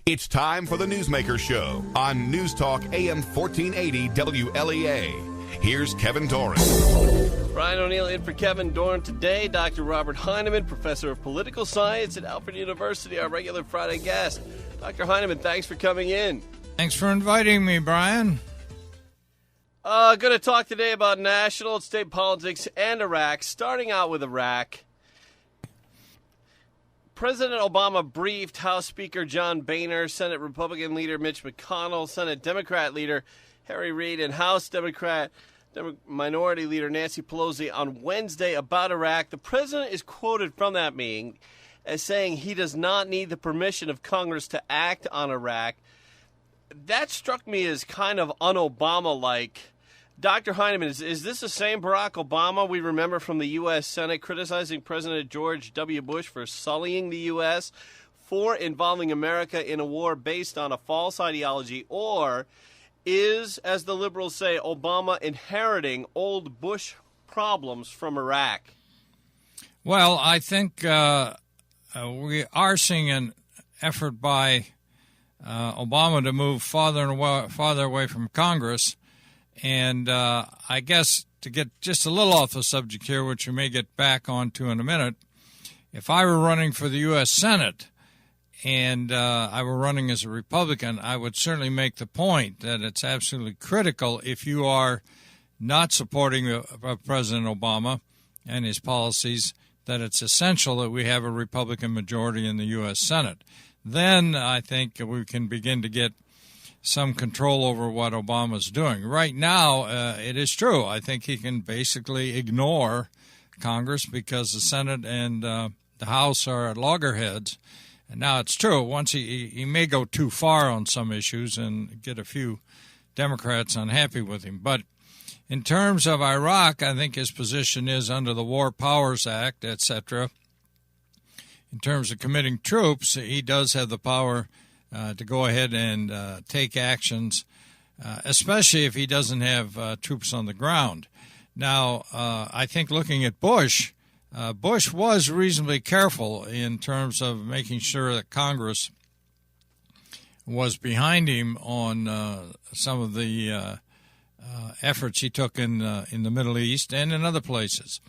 It's time for the Newsmaker Show on News Talk AM 1480 WLEA. Here's Kevin Doran. Brian O'Neill in for Kevin Doran today. Dr. Robert Heineman, professor of political science at Alfred University, our regular Friday guest. Dr. Heineman, thanks for coming in. Thanks for inviting me, Brian. Going to talk today about national and state politics and Iraq. Starting out with Iraq. President Obama briefed House Speaker John Boehner, Senate Republican leader Mitch McConnell, Senate Democrat leader Harry Reid, and House Democrat Minority Leader Nancy Pelosi on Wednesday about Iraq. The president is quoted from that meeting as saying he does not need the permission of Congress to act on Iraq. That struck me as kind of un-Obama-like. Dr. Heineman, is this the same Barack Obama we remember from the U.S. Senate criticizing President George W. Bush for sullying the U.S., for involving America in a war based on a false ideology, or is, as the liberals say, Obama inheriting old Bush problems from Iraq? Well, I think we are seeing an effort by Obama to move farther away from Congress. And I guess to get just a little off the subject here, which we may get back onto in a minute, if I were running for the U.S. Senate and I were running as a Republican, I would certainly make the point that it's absolutely critical, if you are not supporting President Obama and his policies, that it's essential that we have a Republican majority in the U.S. Senate. Then I think we can begin to get some control over what Obama's doing. Right now, it is true. I think he can basically ignore Congress because the Senate and the House are at loggerheads. And now it's true. Once he may go too far on some issues and get a few Democrats unhappy with him. But in terms of Iraq, I think his position is under the War Powers Act, etc. In terms of committing troops, he does have the power to go ahead and take actions, especially if he doesn't have troops on the ground. Now, I think looking at Bush, Bush was reasonably careful in terms of making sure that Congress was behind him on some of the efforts he took in the Middle East and in other places.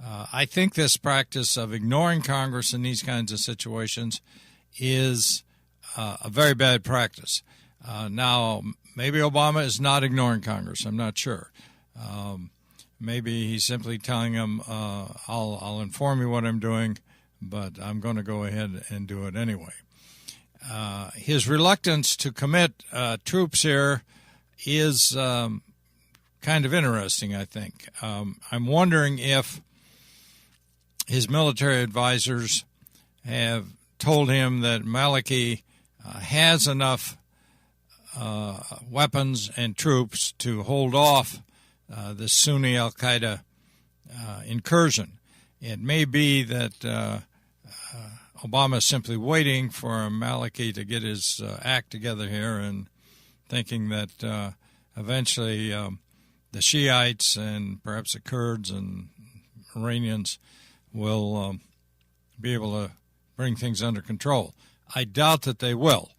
I think this practice of ignoring Congress in these kinds of situations is a very bad practice. Now, maybe Obama is not ignoring Congress. I'm not sure. Maybe he's simply telling them, I'll inform you what I'm doing, but I'm going to go ahead and do it anyway. His reluctance to commit troops here is kind of interesting, I think. I'm wondering if his military advisors have told him that Maliki has enough weapons and troops to hold off the Sunni al-Qaeda incursion. It may be that Obama is simply waiting for Maliki to get his act together here and thinking that eventually the Shiites and perhaps the Kurds and Iranians will be able to bring things under control. I doubt that they will,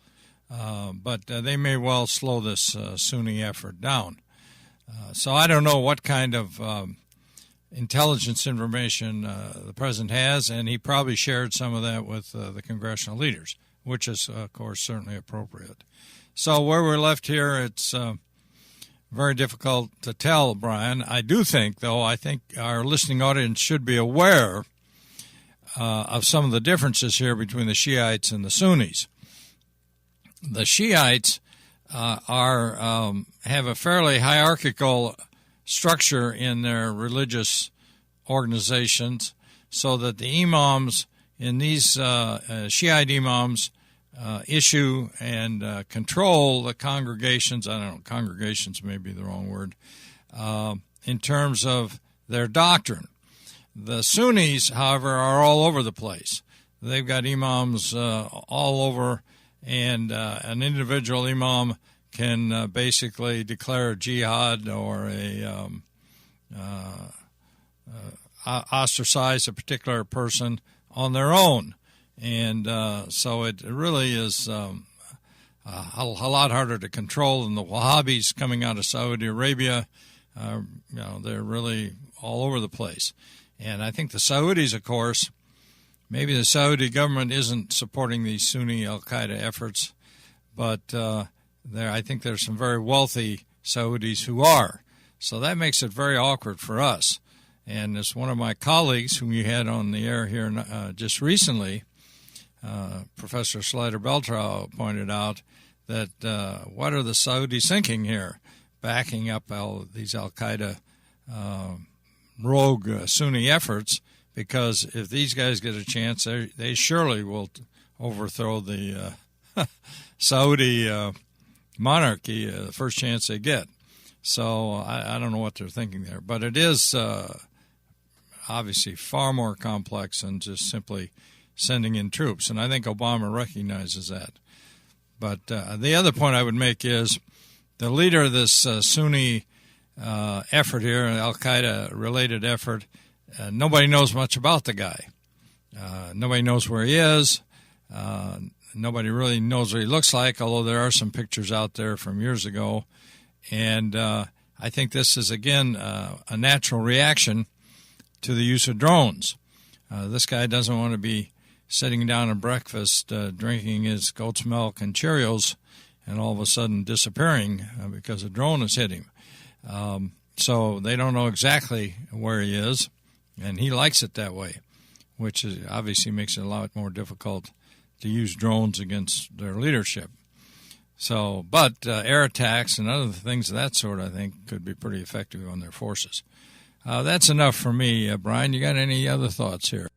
but they may well slow this Sunni effort down. So I don't know what kind of intelligence information the president has, and he probably shared some of that with the congressional leaders, which is, of course, certainly appropriate. So where we're left here, it's very difficult to tell, Brian. I do think, though, I think our listening audience should be aware of some of the differences here between the Shiites and the Sunnis. The Shiites have a fairly hierarchical structure in their religious organizations, so that the imams in these Shiite imams issue and control the congregations. I don't know, congregations may be the wrong word, in terms of their doctrine. The Sunnis, however, are all over the place. They've got imams all over, and an individual imam can basically declare jihad or ostracize a particular person on their own. And so it really is a lot harder to control than the Wahhabis coming out of Saudi Arabia. They're really all over the place. And I think the Saudis, of course, maybe the Saudi government isn't supporting these Sunni al-Qaeda efforts, but I think there's some very wealthy Saudis who are. So that makes it very awkward for us. And as one of my colleagues whom you had on the air here just recently, Professor Slider-Beltrao pointed out that what are the Saudis thinking here, backing up these al-Qaeda rogue Sunni efforts, because if these guys get a chance, they surely will overthrow the Saudi monarchy the first chance they get. So I don't know what they're thinking there. But it is obviously far more complex than just simply sending in troops, and I think Obama recognizes that. But the other point I would make is the leader of this Sunni effort here, an al-Qaeda-related effort, nobody knows much about the guy. Nobody knows where he is. Nobody really knows what he looks like, although there are some pictures out there from years ago. And I think this is, again, a natural reaction to the use of drones. This guy doesn't want to be sitting down at breakfast, drinking his goat's milk and Cheerios, and all of a sudden disappearing because a drone has hit him. So they don't know exactly where he is, and he likes it that way, which obviously makes it a lot more difficult to use drones against their leadership. So, but air attacks and other things of that sort, I think, could be pretty effective on their forces. That's enough for me. Brian, you got any other thoughts here?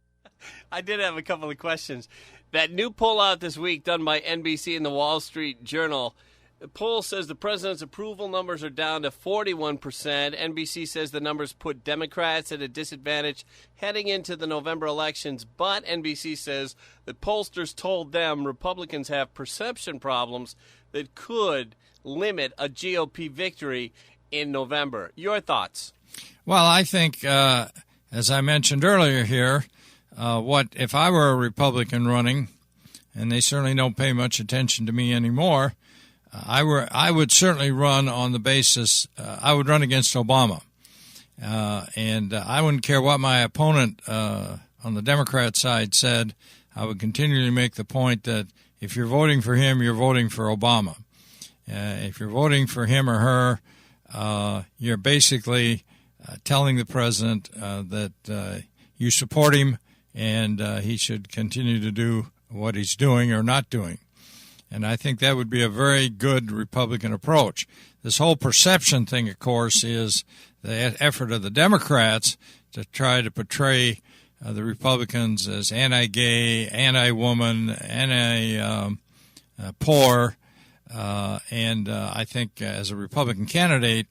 I did have a couple of questions. That new poll out this week done by NBC and the Wall Street Journal, the poll says the president's approval numbers are down to 41%. NBC says the numbers put Democrats at a disadvantage heading into the November elections, but NBC says that pollsters told them Republicans have perception problems that could limit a GOP victory in November. Your thoughts? Well, I think, as I mentioned earlier here, what if I were a Republican running, and they certainly don't pay much attention to me anymore, I would certainly run on the basis I would run against Obama, and I wouldn't care what my opponent on the Democrat side said. I would continually make the point that if you're voting for him, you're voting for Obama. If you're voting for him or her, you're basically telling the president that you support him and he should continue to do what he's doing or not doing. And I think that would be a very good Republican approach. This whole perception thing, of course, is the effort of the Democrats to try to portray the Republicans as anti-gay, anti-woman, anti-poor. And I think as a Republican candidate,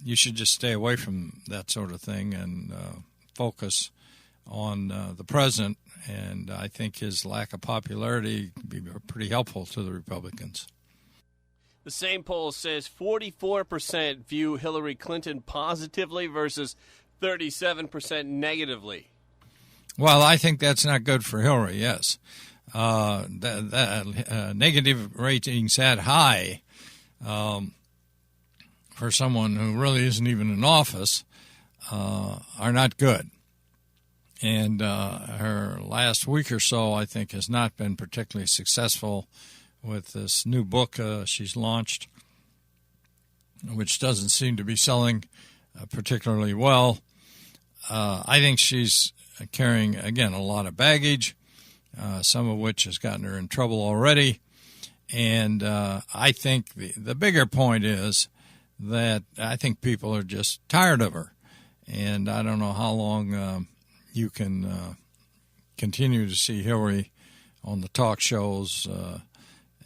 you should just stay away from that sort of thing and focus on the president. And I think his lack of popularity would be pretty helpful to the Republicans. The same poll says 44% view Hillary Clinton positively versus 37% negatively. Well, I think that's not good for Hillary, yes. Negative ratings that high for someone who really isn't even in office are not good. And her last week or so, I think, has not been particularly successful with this new book she's launched, which doesn't seem to be selling particularly well. I think she's carrying, again, a lot of baggage, some of which has gotten her in trouble already. And I think the bigger point is that I think people are just tired of her. And I don't know how long you can continue to see Hillary on the talk shows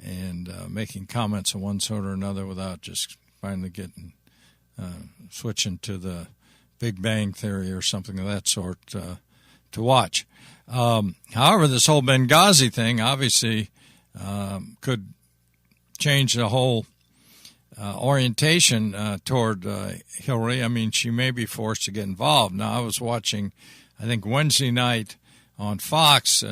and making comments of one sort or another without just finally switching to the Big Bang Theory or something of that sort to watch. However, this whole Benghazi thing obviously could change the whole orientation toward Hillary. I mean, she may be forced to get involved. Now, I was watching, I think, Wednesday night on Fox,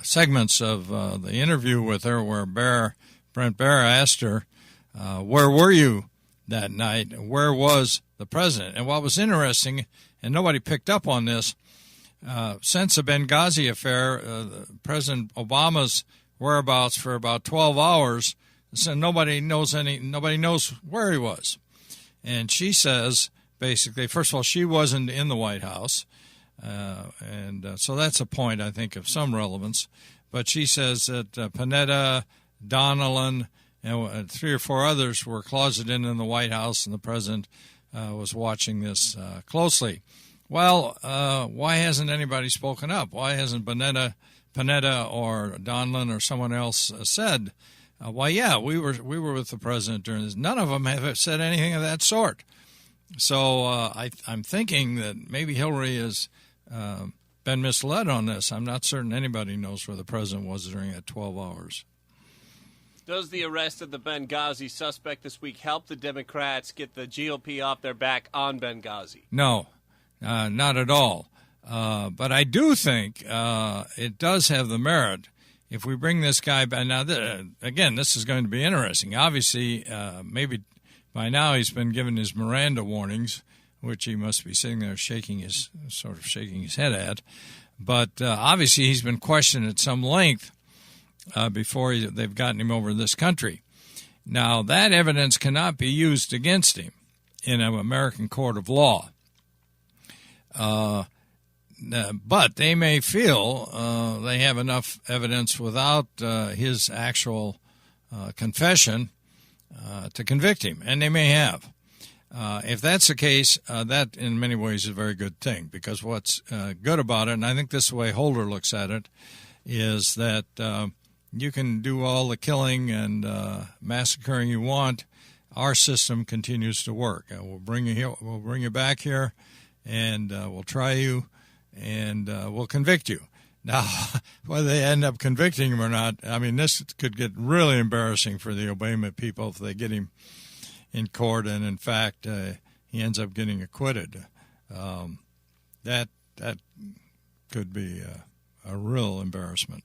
segments of the interview with her where Brent Baer asked her, where were you that night? Where was the president? And what was interesting, and nobody picked up on this, since the Benghazi affair, President Obama's whereabouts for about 12 hours, so nobody knows where he was. And she says, basically, first of all, she wasn't in the White House, so that's a point, I think, of some relevance. But she says that Panetta, Donnellan, and 3 or 4 others were closeted in the White House, and the president was watching this closely. Well, why hasn't anybody spoken up? Why hasn't Panetta or Donlin or someone else said, well, yeah, we were with the president during this? None of them have said anything of that sort. So I'm thinking that maybe Hillary has been misled on this. I'm not certain anybody knows where the president was during that 12 hours. Does the arrest of the Benghazi suspect this week help the Democrats get the GOP off their back on Benghazi? No, not at all. But I do think it does have the merit. If we bring this guy back, now, again, this is going to be interesting. Obviously, maybe by now he's been given his Miranda warnings, which he must be sitting there shaking his head at. But obviously he's been questioned at some length before they've gotten him over this country. Now, that evidence cannot be used against him in an American court of law. But they may feel they have enough evidence without his actual confession to convict him, and they may have. If that's the case, that in many ways is a very good thing, because what's good about it, and I think this is the way Holder looks at it, is that you can do all the killing and massacring you want. Our system continues to work. We'll bring you here, we'll bring you back here, and we'll try you, and we'll convict you. Now, whether they end up convicting him or not, I mean, this could get really embarrassing for the Obama people if they get him in court, and in fact, he ends up getting acquitted. That could be a real embarrassment.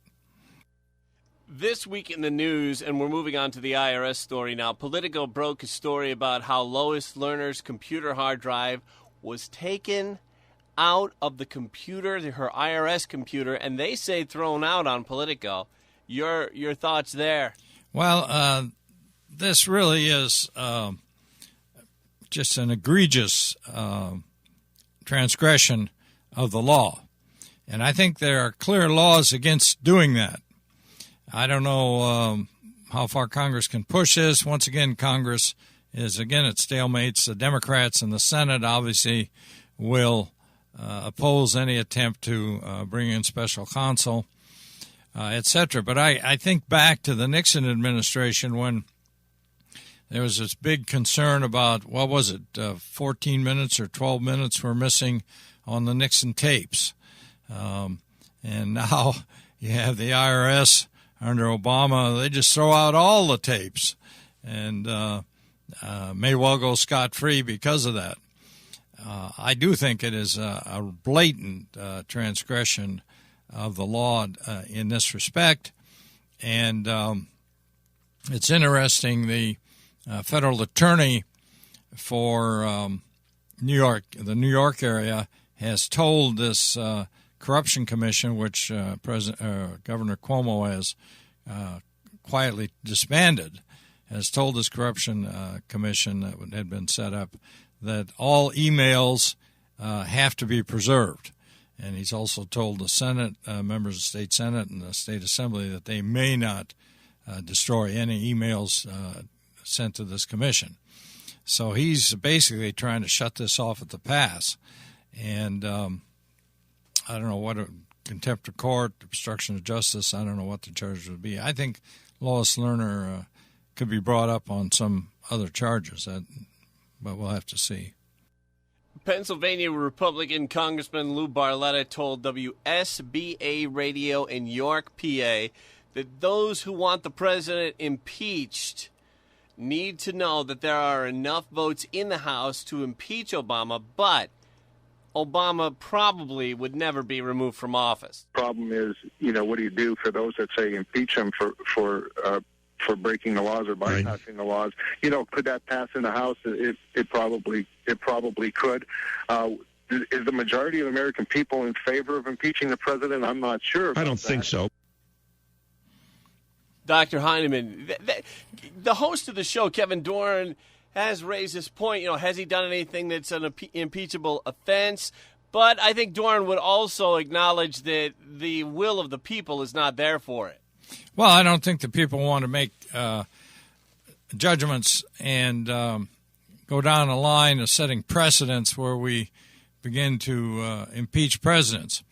This week in the news, and we're moving on to the IRS story now, Politico broke a story about how Lois Lerner's computer hard drive was taken out of the computer, her IRS computer, and they say thrown out on Politico. Your thoughts there? Well, this really is just an egregious transgression of the law. And I think there are clear laws against doing that. I don't know how far Congress can push this. Once again, Congress is, again, at stalemates. The Democrats in the Senate obviously will oppose any attempt to bring in special counsel, etc. But I think back to the Nixon administration when there was this big concern about, what was it, 14 minutes or 12 minutes were missing on the Nixon tapes. And now you have the IRS under Obama. They just throw out all the tapes and may well go scot-free because of that. I do think it is a blatant transgression of the law in this respect. And it's interesting, the federal attorney for New York, the New York area, has told this corruption commission, which Governor Cuomo has quietly disbanded, has told this corruption commission that had been set up that all emails have to be preserved. And he's also told the Senate, members of the state Senate and the state assembly, that they may not destroy any emails sent to this commission. So he's basically trying to shut this off at the pass. And I don't know what contempt of court, obstruction of justice, I don't know what the charges would be. I think Lois Lerner could be brought up on some other charges, but we'll have to see. Pennsylvania Republican Congressman Lou Barletta told WSBA Radio in York, PA, that those who want the president impeached need to know that there are enough votes in the House to impeach Obama, but Obama probably would never be removed from office. Problem is, what do you do for those that say impeach him for breaking the laws or bypassing the laws? Could that pass in the House? It probably could. Is the majority of American people in favor of impeaching the president? I'm not sure. I don't think so. Dr. Heineman, the host of the show, Kevin Dorn, has raised this point. Has he done anything that's an impeachable offense? But I think Dorn would also acknowledge that the will of the people is not there for it. Well, I don't think the people want to make judgments and go down a line of setting precedents where we begin to impeach presidents.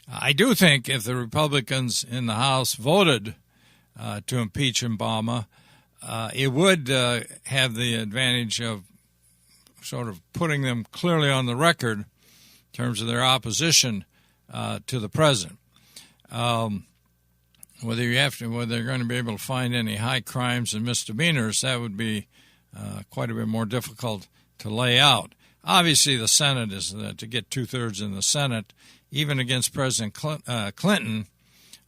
I do think if the Republicans in the House voted to impeach Obama, it would have the advantage of sort of putting them clearly on the record in terms of their opposition to the president. Whether they're going to be able to find any high crimes and misdemeanors, that would be quite a bit more difficult to lay out. Obviously, the Senate is to get 2/3 in the Senate, even against President Clinton.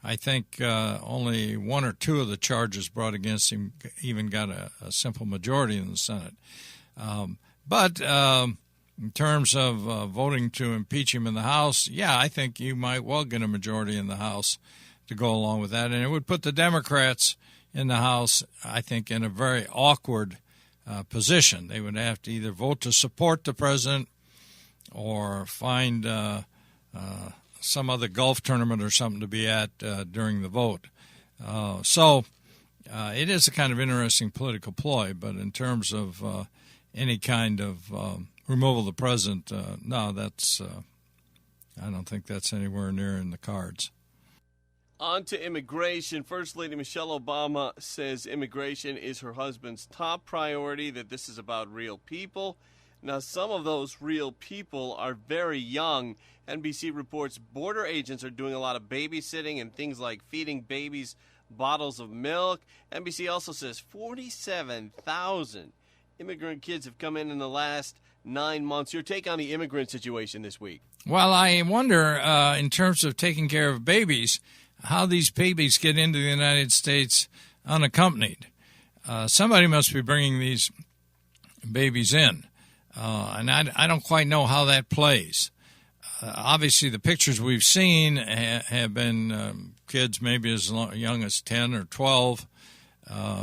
I think only one or two of the charges brought against him even got a simple majority in the Senate. But in terms of voting to impeach him in the House, I think you might well get a majority in the House to go along with that. And it would put the Democrats in the House, I think, in a very awkward position. They would have to either vote to support the president or find some other golf tournament or something to be at during the vote. So it is a kind of interesting political ploy, but in terms of any kind of removal of the president, no, that's I don't think that's anywhere near in the cards. On to immigration. First Lady Michelle Obama says immigration is her husband's top priority, that this is about real people. Now, some of those real people are very young. NBC reports border agents are doing a lot of babysitting and things like feeding babies bottles of milk. NBC also says 47,000 immigrant kids have come in the last 9 months. Your take on the immigrant situation this week? Well, I wonder, in terms of taking care of babies, how these babies get into the United States unaccompanied. Somebody must be bringing these babies in, and I don't quite know how that plays. Obviously, the pictures we've seen have been kids maybe as young as 10 or 12,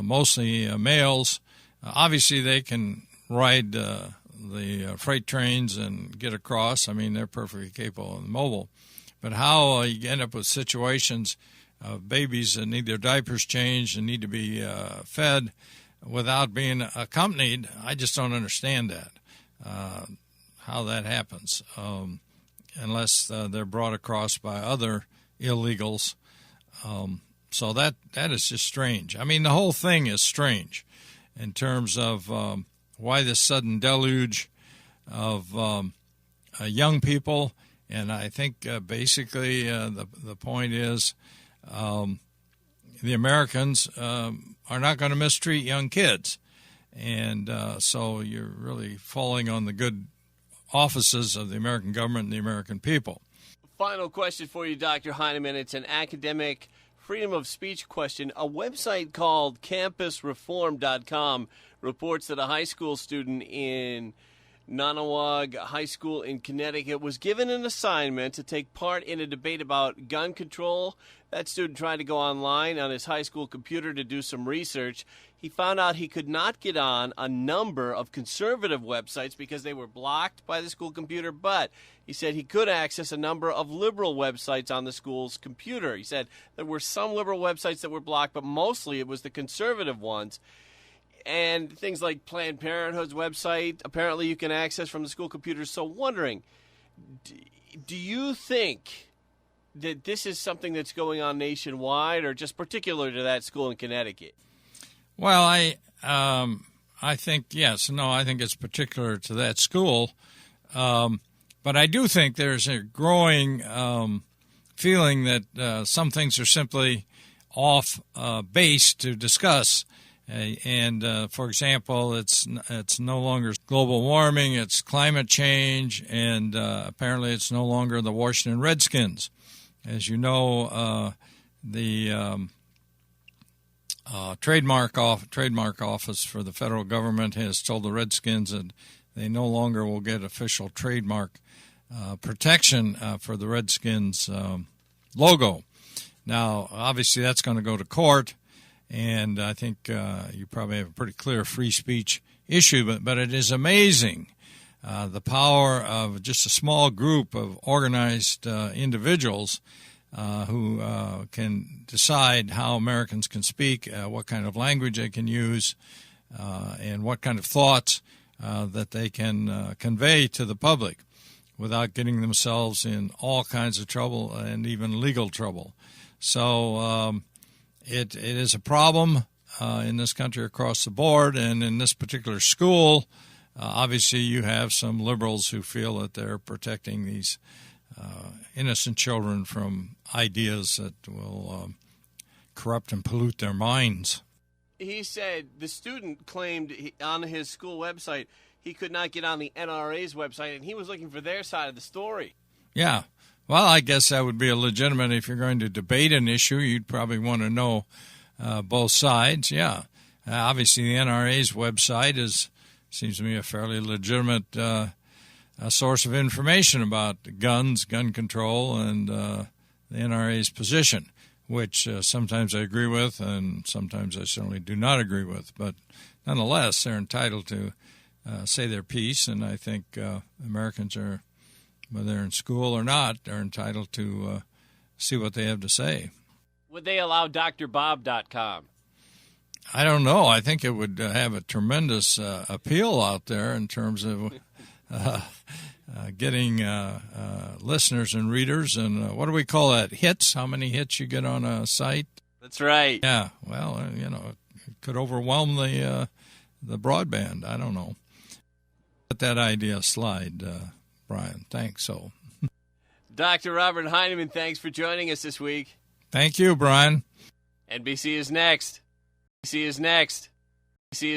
mostly males. Obviously, they can ride the freight trains and get across. I mean, they're perfectly capable and mobile. But how you end up with situations of babies that need their diapers changed and need to be fed without being accompanied, I just don't understand that, how that happens, unless they're brought across by other illegals. So that is just strange. I mean, the whole thing is strange in terms of why this sudden deluge of young people. And I think basically the point is the Americans are not going to mistreat young kids. And so you're really falling on the good offices of the American government and the American people. Final question for you, Dr. Heineman. It's an academic freedom of speech question. A website called campusreform.com reports that a high school student in Nonawag High School in Connecticut was given an assignment to take part in a debate about gun control. That student tried to go online on his high school computer to do some research. He found out he could not get on a number of conservative websites because they were blocked by the school computer, but he said he could access a number of liberal websites on the school's computer. He said there were some liberal websites that were blocked, but mostly it was the conservative ones. And things like Planned Parenthood's website, apparently you can access from the school computers. So wondering, do you think that this is something that's going on nationwide or just particular to that school in Connecticut? Well, I think, yes. No, I think it's particular to that school. But I do think there's a growing feeling that some things are simply off base to discuss. And for example, it's no longer global warming, it's climate change, and apparently it's no longer the Washington Redskins. As you know, the trademark office for the federal government has told the Redskins that they no longer will get official trademark protection for the Redskins logo. Now, obviously, that's going to go to court, and I think you probably have a pretty clear free speech issue, but it is amazing the power of just a small group of organized individuals who can decide how Americans can speak, what kind of language they can use, and what kind of thoughts that they can convey to the public without getting themselves in all kinds of trouble and even legal trouble. So it is a problem in this country across the board, and in this particular school, obviously you have some liberals who feel that they're protecting these innocent children from ideas that will corrupt and pollute their minds. He said the student claimed on his school website he could not get on the NRA's website, and he was looking for their side of the story. Yeah. Well, I guess that would be a legitimate, if you're going to debate an issue, you'd probably want to know both sides. Yeah. Obviously, the NRA's website seems to me a fairly legitimate a source of information about guns, gun control, and the NRA's position, which sometimes I agree with and sometimes I certainly do not agree with. But nonetheless, they're entitled to say their piece, and I think Americans are, whether they're in school or not, are entitled to see what they have to say. Would they allow drbob.com? I don't know. I think it would have a tremendous appeal out there in terms of getting listeners and readers. And what do we call that? Hits? How many hits you get on a site? That's right. Yeah. Well, it could overwhelm the broadband. I don't know. Let that idea slide, Brian. Thanks. So, Dr. Robert Heineman, thanks for joining us this week. Thank you, Brian. NBC is next. NBC is next. NBC is